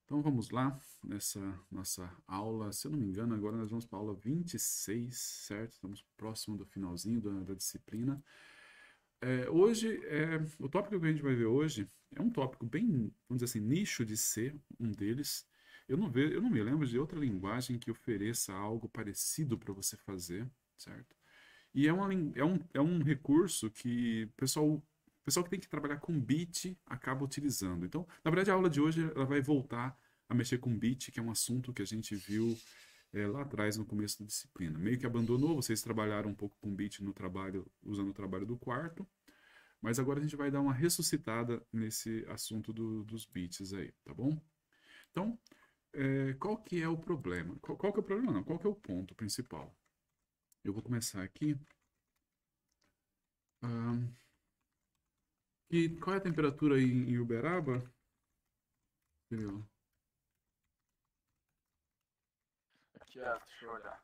Então vamos lá, nessa nossa aula, se eu não me engano, agora nós vamos para a aula 26, certo? Estamos próximo do finalzinho da disciplina. Hoje, o tópico que a gente vai ver hoje é um tópico bem, vamos dizer assim, nicho de C, um deles. Eu não me lembro de outra linguagem que ofereça algo parecido para você fazer, certo? E é um recurso que o pessoal que tem que trabalhar com bit acaba utilizando. Então, na verdade, a aula de hoje ela vai voltar a mexer com bit, que é um assunto que a gente viu lá atrás, no começo da disciplina. Meio que abandonou, vocês trabalharam um pouco com bit no trabalho, usando o trabalho do quarto, mas agora a gente vai dar uma ressuscitada nesse assunto dos bits aí, tá bom? Então, qual que é o problema? Qual que é o problema? Não, qual que é o ponto principal? Eu vou começar aqui. Ah, e qual é a temperatura aí em Uberaba? Entendeu? Aqui é, deixa eu olhar.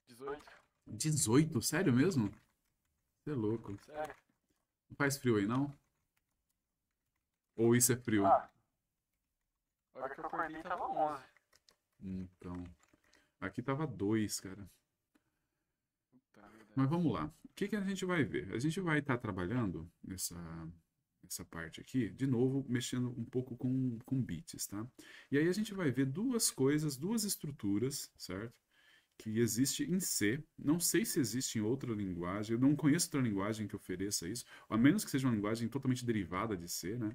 18? 18? Sério mesmo? Você é louco. Sério? Não faz frio aí, não? Ou isso é frio? Ah, a hora que eu acordei tava 11. Então, aqui tava 2, cara. Puta vida. Mas vamos lá. O que que a gente vai ver? A gente vai estar trabalhando nessa parte aqui, de novo, mexendo um pouco com bits, tá? E aí a gente vai ver duas coisas, duas estruturas, certo? Que existe em C. Não sei se existe em outra linguagem. Eu não conheço outra linguagem que ofereça isso, a menos que seja uma linguagem totalmente derivada de C, né?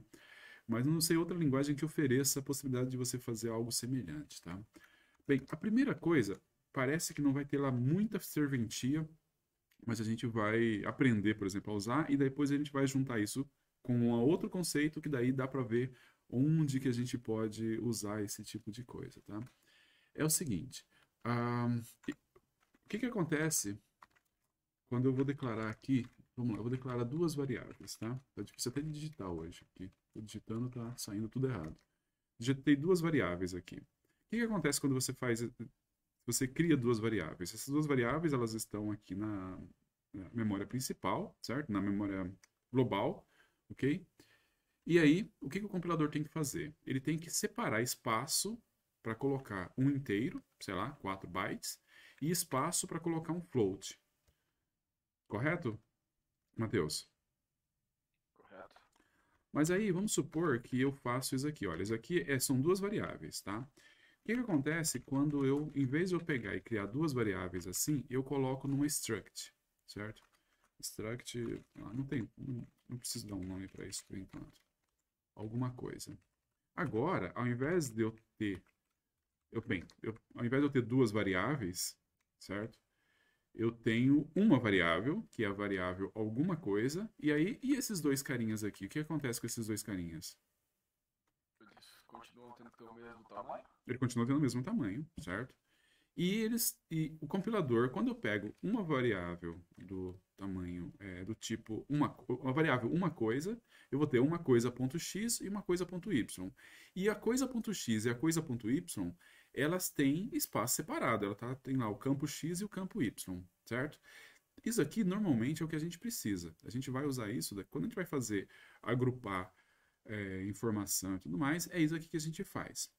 Mas não sei outra linguagem que ofereça a possibilidade de você fazer algo semelhante, tá? Bem, a primeira coisa, parece que não vai ter lá muita serventia, mas a gente vai aprender, por exemplo, a usar e depois a gente vai juntar isso com um outro conceito que daí dá para ver onde que a gente pode usar esse tipo de coisa, tá? É o seguinte, ah, o que que acontece quando eu vou declarar aqui, vamos lá, eu vou declarar duas variáveis, tá? Tá difícil até de digitar hoje aqui. Tô digitando, tá saindo tudo errado. Digitei duas variáveis aqui. O que que acontece quando você cria duas variáveis? Essas duas variáveis, elas estão aqui na memória principal, certo? Na memória global, ok? E aí, o que que o compilador tem que fazer? Ele tem que separar espaço para colocar um inteiro, sei lá, 4 bytes, e espaço para colocar um float. Correto, Matheus? Correto. Mas aí, vamos supor que eu faço isso aqui. Olha, isso aqui são duas variáveis, tá? O que que acontece quando eu, em vez de eu pegar e criar duas variáveis assim, eu coloco numa struct, certo? Struct, não preciso dar um nome para isso por enquanto. Alguma coisa. Agora, ao invés de eu ter, ao invés de eu ter duas variáveis, certo? Eu tenho uma variável, que é a variável alguma coisa, e aí, e esses dois carinhas aqui? O que acontece com esses dois carinhas? Eles continuam tendo que ter o mesmo tamanho? Ele continua tendo o mesmo tamanho, certo? E o compilador, quando eu pego uma variável do tamanho do tipo uma variável uma coisa, eu vou ter uma coisa.x e uma coisa.y. E a coisa.x e a coisa.y, elas têm espaço separado. Tem lá o campo x e o campo y, certo? Isso aqui normalmente é o que a gente precisa. A gente vai usar isso quando a gente vai fazer agrupar informação e tudo mais, é isso aqui que a gente faz.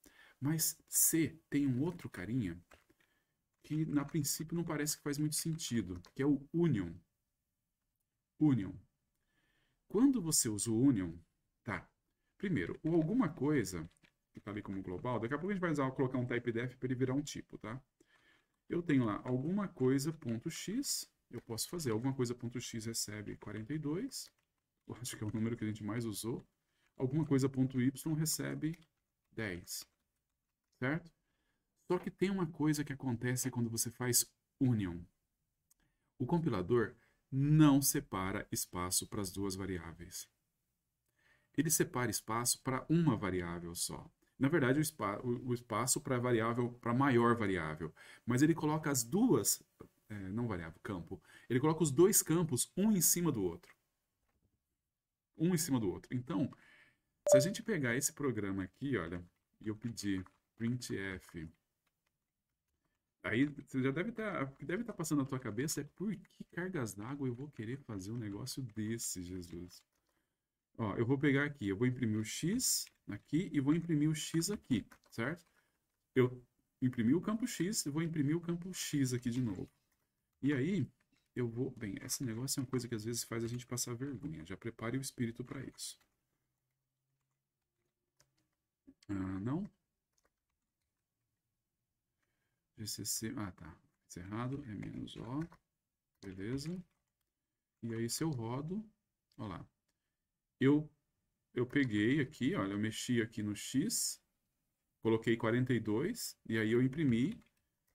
Mas C tem um outro carinha que na princípio não parece que faz muito sentido, que é o union. Union. Quando você usa o union, tá. Primeiro, o alguma coisa, que está ali como global, daqui a pouco a gente vai colocar um type def para ele virar um tipo, tá? Eu tenho lá alguma coisa ponto x, eu posso fazer alguma coisa ponto x recebe 42, eu acho que é o número que a gente mais usou. Alguma coisa ponto y recebe 10, certo? Só que tem uma coisa que acontece quando você faz union. O compilador não separa espaço para as duas variáveis. Ele separa espaço para uma variável só. Na verdade, o espaço para variável, para maior variável. Mas ele coloca as duas, não variável, campo. Ele coloca os dois campos um em cima do outro. Um em cima do outro. Então, se a gente pegar esse programa aqui, olha, e eu pedir printf. Aí você já deve estar passando na tua cabeça é por que cargas d'água eu vou querer fazer um negócio desse, Jesus? Ó, eu vou pegar aqui, eu vou imprimir o X aqui e vou imprimir o X aqui, certo? Eu imprimi o campo X e vou imprimir o campo X aqui de novo. E aí, eu vou... Bem, esse negócio é uma coisa que às vezes faz a gente passar vergonha. Já prepare o espírito para isso. Ah, não? GCC... Ah, tá. Fiz errado. É menos O. Beleza. E aí, se eu rodo... Olha lá. Eu, eu peguei aqui, olha, eu mexi aqui no X, coloquei 42, e aí eu imprimi,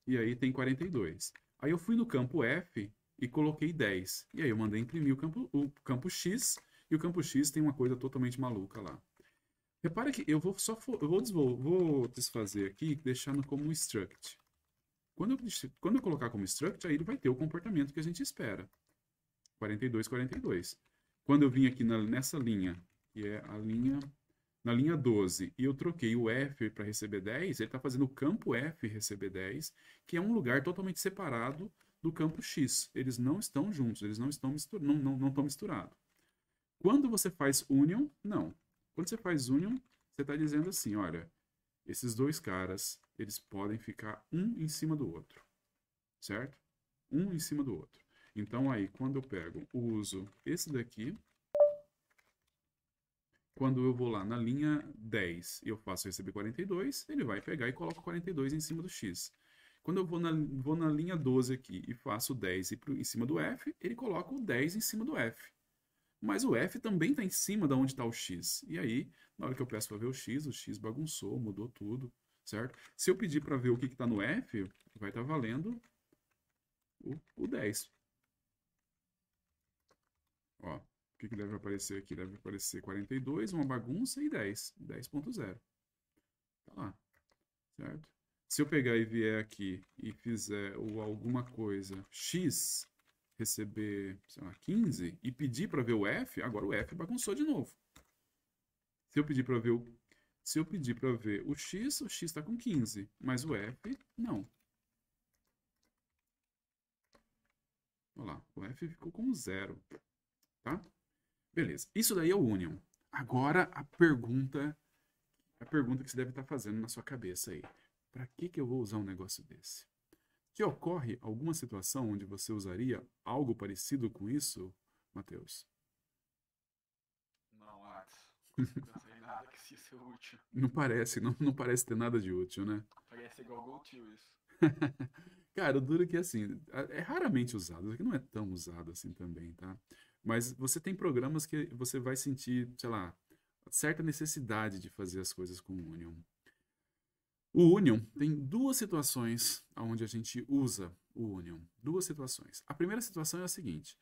e aí tem 42. Aí eu fui no campo F e coloquei 10. E aí eu mandei imprimir o campo X, e o campo X tem uma coisa totalmente maluca lá. Repara que eu vou só vou desfazer aqui, deixando como struct. Quando eu colocar como struct, aí ele vai ter o comportamento que a gente espera. 42, 42. Quando eu vim aqui nessa linha, que é a linha na linha 12, e eu troquei o F para receber 10, ele está fazendo o campo F receber 10, que é um lugar totalmente separado do campo X. Eles não estão juntos, eles não estão misturados. Quando você faz union, não. Quando você faz union, você está dizendo assim, olha, esses dois caras, eles podem ficar um em cima do outro, certo? Um em cima do outro. Então aí, quando eu pego, uso esse daqui, quando eu vou lá na linha 10 e eu faço receber 42, ele vai pegar e coloca 42 em cima do X. Quando eu vou na linha 12 aqui e faço 10 em cima do F, ele coloca o 10 em cima do F. Mas o F também está em cima de onde está o X. E aí, na hora que eu peço para ver o X bagunçou, mudou tudo, certo? Se eu pedir para ver o que está no F, vai estar valendo o 10. Ó, o que deve aparecer aqui? Deve aparecer 42, uma bagunça e 10. 10.0. Tá lá, certo? Se eu pegar e vier aqui e fizer alguma coisa X receber, sei lá, 15 e pedir para ver o F, agora o F bagunçou de novo. Se eu pedir para ver o X está com 15, mas o F não. Olha lá, o F ficou com 0, tá? Beleza. Isso daí é o union. Agora a pergunta que você deve estar fazendo na sua cabeça aí. Para que eu vou usar um negócio desse? Que ocorre alguma situação onde você usaria algo parecido com isso, Matheus? Não, Alex. Não pensei em nada que isso ia ser útil. Não parece ter nada de útil, né? Parece igual GoTo isso. Cara, o duro é que assim, é raramente usado, isso aqui não é tão usado assim também, tá? Mas você tem programas que você vai sentir, sei lá, certa necessidade de fazer as coisas com o Union. O Union tem duas situações onde a gente usa o Union. Duas situações. A primeira situação é a seguinte: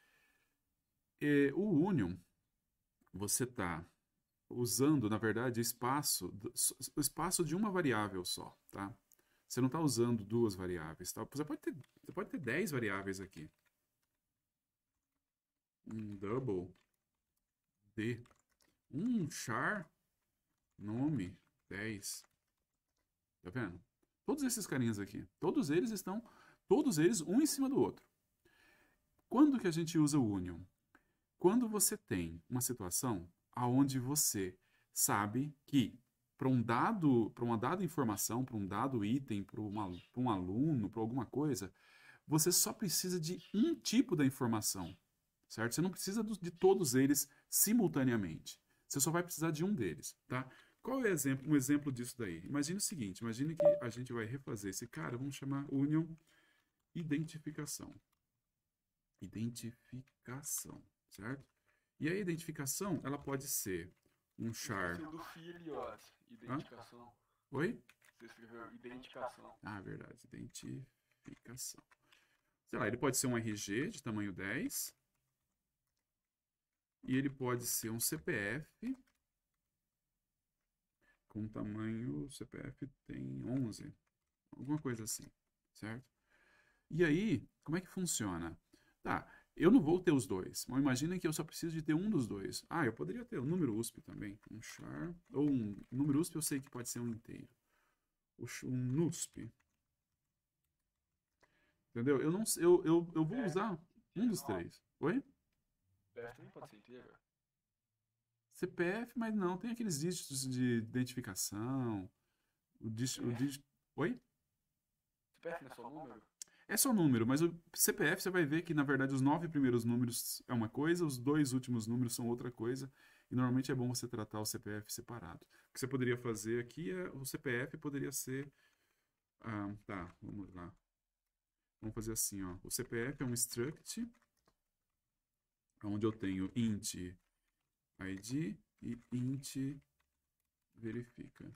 o Union, você está usando, na verdade, o espaço de uma variável só, tá? Você não está usando duas variáveis, tá? Você pode ter 10 variáveis aqui. Um double D. Um char nome 10. Tá vendo? Todos esses carinhas aqui, todos eles um em cima do outro. Quando que a gente usa o union? Quando você tem uma situação aonde você sabe que para uma dada informação, para um dado item, para um aluno, para alguma coisa, você só precisa de um tipo da informação, certo? Você não precisa de todos eles simultaneamente. Você só vai precisar de um deles, tá? Qual é um exemplo disso daí? Imagine o seguinte, imagine que a gente vai refazer esse cara, vamos chamar union identificação. Identificação, certo? E a identificação, ela pode ser um char... Do filho, ó. Identificação. Oi? Você escreveu identificação. Ah, verdade. Identificação. Sei lá, ele pode ser um RG de tamanho 10. E ele pode ser um CPF com tamanho... O CPF tem 11. Alguma coisa assim, certo? E aí, como é que funciona? Tá, eu não vou ter os dois. Mas imaginem que eu só preciso de ter um dos dois. Ah, eu poderia ter o número USP também. Um char. Ou um número USP eu sei que pode ser um inteiro. Um NUSP. Entendeu? Eu, não, eu vou usar um dos três. Oi? BF também pode ser inteiro. CPF, mas não, tem aqueles dígitos de identificação, o dígito... Oi? CPF não é só número? É só número, mas o CPF você vai ver que, na verdade, os 9 primeiros números é uma coisa, os 2 últimos números são outra coisa, e normalmente é bom você tratar o CPF separado. O que você poderia fazer aqui é, o CPF poderia ser... tá, vamos lá. Vamos fazer assim, ó. O CPF é um struct, onde eu tenho int id e int verifica.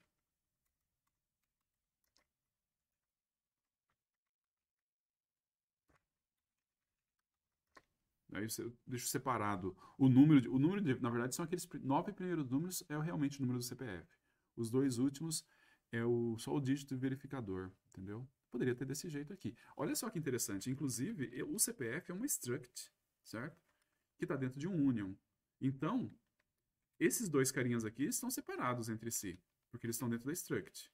Aí eu deixo separado o número de, na verdade, são aqueles 9 primeiros números, é realmente o número do CPF. Os 2 últimos é só o dígito verificador, entendeu? Poderia ter desse jeito aqui. Olha só que interessante, inclusive, o CPF é uma struct, certo? Que está dentro de um union. Então, esses dois carinhas aqui estão separados entre si, porque eles estão dentro da struct.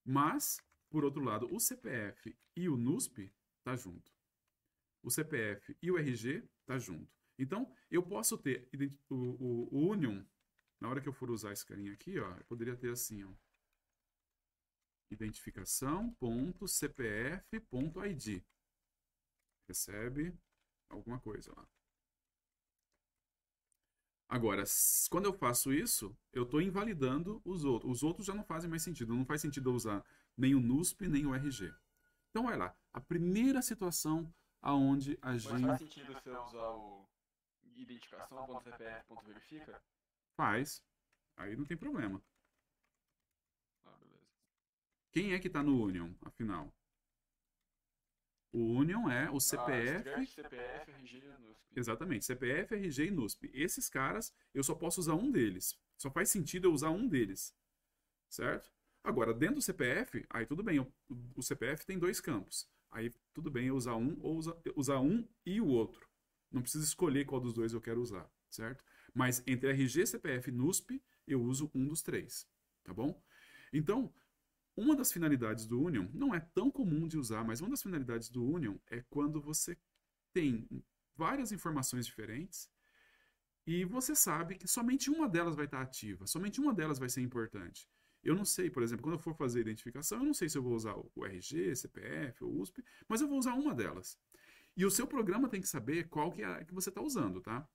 Mas, por outro lado, o CPF e o NUSP tá junto. O CPF e o RG tá junto. Então, eu posso ter o union, na hora que eu for usar esse carinha aqui, ó, eu poderia ter assim, ó, identificação.cpf.id. Recebe alguma coisa lá. Agora, quando eu faço isso, eu estou invalidando os outros. Os outros já não fazem mais sentido. Não faz sentido eu usar nem o NUSP, nem o RG. Então, vai lá. A primeira situação aonde a Mas gente... faz sentido você usar o identificação.cpf.verifica? Faz. Aí não tem problema. Ah, beleza. Quem é que está no Union, afinal? O Union é o CPF... Struct, CPF, RG e NUSP. Exatamente. CPF, RG e NUSP. Esses caras, eu só posso usar um deles. Só faz sentido eu usar um deles. Certo? Agora, dentro do CPF, aí tudo bem. O CPF tem 2 campos. Aí tudo bem eu usar um ou usar um e o outro. Não preciso escolher qual dos dois eu quero usar, certo? Mas entre RG, CPF e NUSP, eu uso um dos 3, tá bom? Então, uma das finalidades do Union, não é tão comum de usar, mas uma das finalidades do Union é quando você tem várias informações diferentes e você sabe que somente uma delas vai estar ativa, somente uma delas vai ser importante. Eu não sei, por exemplo, quando eu for fazer identificação, eu não sei se eu vou usar o RG, CPF ou USP, mas eu vou usar uma delas. E o seu programa tem que saber qual que é a que você está usando, tá?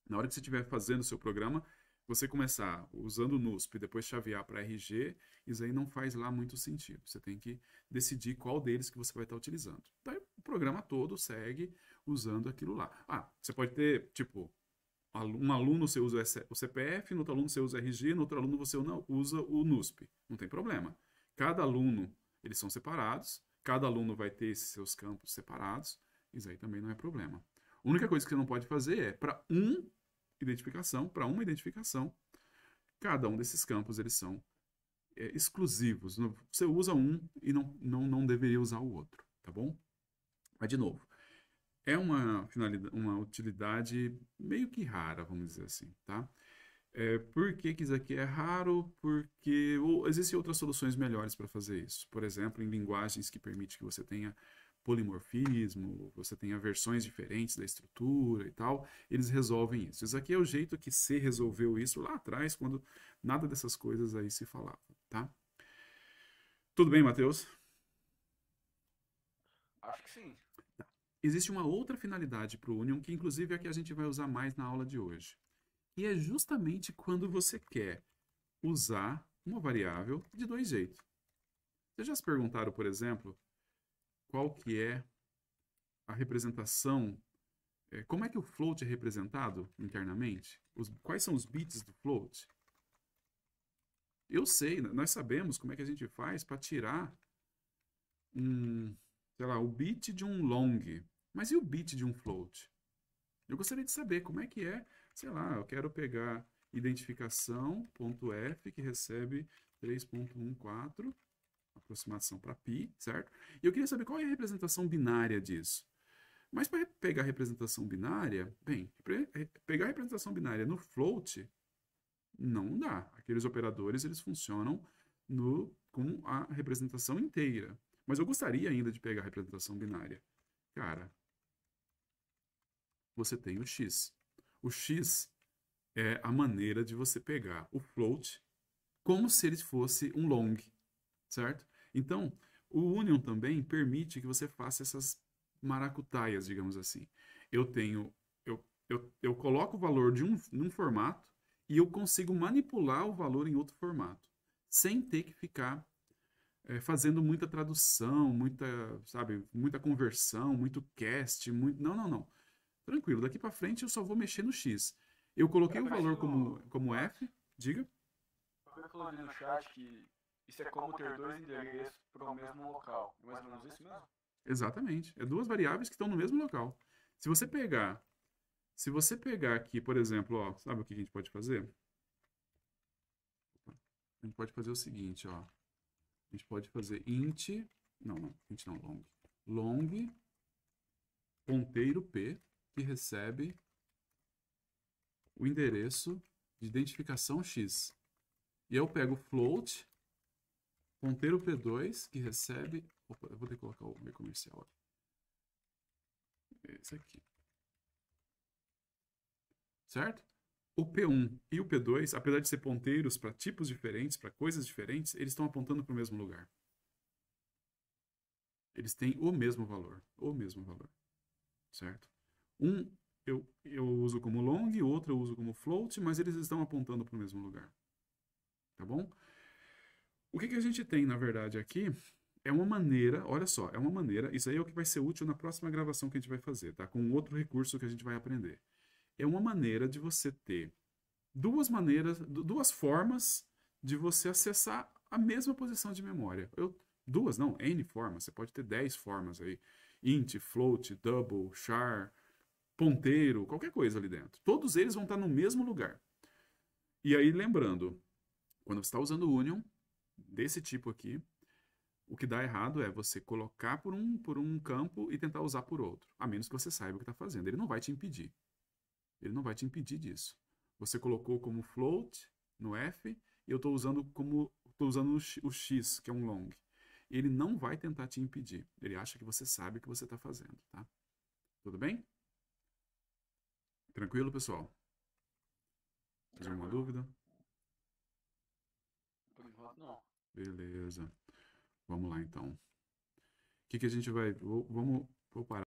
Na hora que você estiver fazendo o seu programa, você começar usando o NUSP e depois chavear para RG, isso aí não faz lá muito sentido. Você tem que decidir qual deles que você vai estar utilizando. Daí o programa todo segue usando aquilo lá. Você pode ter, tipo, um aluno você usa o CPF, no outro aluno você usa o RG, no outro aluno você usa o NUSP. Não tem problema. Cada aluno, eles são separados, cada aluno vai ter esses seus campos separados, isso aí também não é problema. A única coisa que você não pode fazer é, para uma identificação, cada um desses campos, eles são exclusivos. Você usa um e não deveria usar o outro, tá bom? Mas, de novo, é uma utilidade meio que rara, vamos dizer assim, tá? Por que isso aqui é raro? Porque existem outras soluções melhores para fazer isso. Por exemplo, em linguagens que permitem que você tenha polimorfismo, você tenha versões diferentes da estrutura e tal, eles resolvem isso. Isso aqui é o jeito que C resolveu isso lá atrás, quando nada dessas coisas aí se falava, tá? Tudo bem, Matheus? Acho que sim. Existe uma outra finalidade para o Union, que inclusive é a que a gente vai usar mais na aula de hoje. E é justamente quando você quer usar uma variável de 2 jeitos. Vocês já se perguntaram, por exemplo, qual que é a representação, como é que o float é representado internamente? Quais são os bits do float? Eu sei, nós sabemos como é que a gente faz para tirar sei lá, o bit de um long. Mas e o bit de um float? Eu gostaria de saber como é que é, sei lá, eu quero pegar identificação.f que recebe 3.14, aproximação para π, certo? E eu queria saber qual é a representação binária disso. Mas para pegar a representação binária, bem, pegar a representação binária no float não dá. Aqueles operadores eles funcionam com a representação inteira. Mas eu gostaria ainda de pegar a representação binária. Cara, você tem o x. O x é a maneira de você pegar o float como se ele fosse um long, certo? Então, o union também permite que você faça essas maracutaias, digamos assim. Eu tenho, eu coloco o valor de num formato e eu consigo manipular o valor em outro formato, sem ter que ficar fazendo muita tradução, muita, sabe, muita conversão, muito cast, muito... Não, não, não. Tranquilo, daqui para frente eu só vou mexer no X. Eu coloquei o Por isso valor que como F, diga. alguém falou ali no chat que isso é como ter dois endereços para o mesmo local. É mais ou menos isso mesmo? Exatamente. É duas variáveis que estão no mesmo local. Se você pegar, se você pegar aqui, por exemplo, ó, sabe o que a gente pode fazer? A gente pode fazer o seguinte, ó. A gente pode fazer int, não, não, int não, long ponteiro p que recebe o endereço de identificação x. E eu pego float ponteiro p2 que recebe, opa, eu vou ter que colocar o meu comercial aqui. Esse aqui. Certo? O P1 e o P2, apesar de ser ponteiros para tipos diferentes, para coisas diferentes, eles estão apontando para o mesmo lugar. Eles têm o mesmo valor, certo? Um eu uso como long, o outro eu uso como float, mas eles estão apontando para o mesmo lugar, tá bom? O que a gente tem, na verdade, aqui é uma maneira, olha só, é uma maneira, isso aí é o que vai ser útil na próxima gravação que a gente vai fazer, tá? Com outro recurso que a gente vai aprender. É uma maneira de você ter duas formas de você acessar a mesma posição de memória. Duas, não, N formas. Você pode ter 10 formas aí. Int, float, double, char, ponteiro, qualquer coisa ali dentro. Todos eles vão estar no mesmo lugar. E aí, lembrando, quando você está usando o Union, desse tipo aqui, o que dá errado é você colocar por um campo e tentar usar por outro. A menos que você saiba o que está fazendo. Ele não vai te impedir. Ele não vai te impedir disso. Você colocou como float no F e eu estou usando o X, que é um long. Ele não vai tentar te impedir. Ele acha que você sabe o que você está fazendo, tá? Tudo bem? Tranquilo, pessoal? Mais alguma Tranquilo. dúvida? Por enquanto, não. Beleza. Vamos lá, então. O que a gente vai... Vou parar.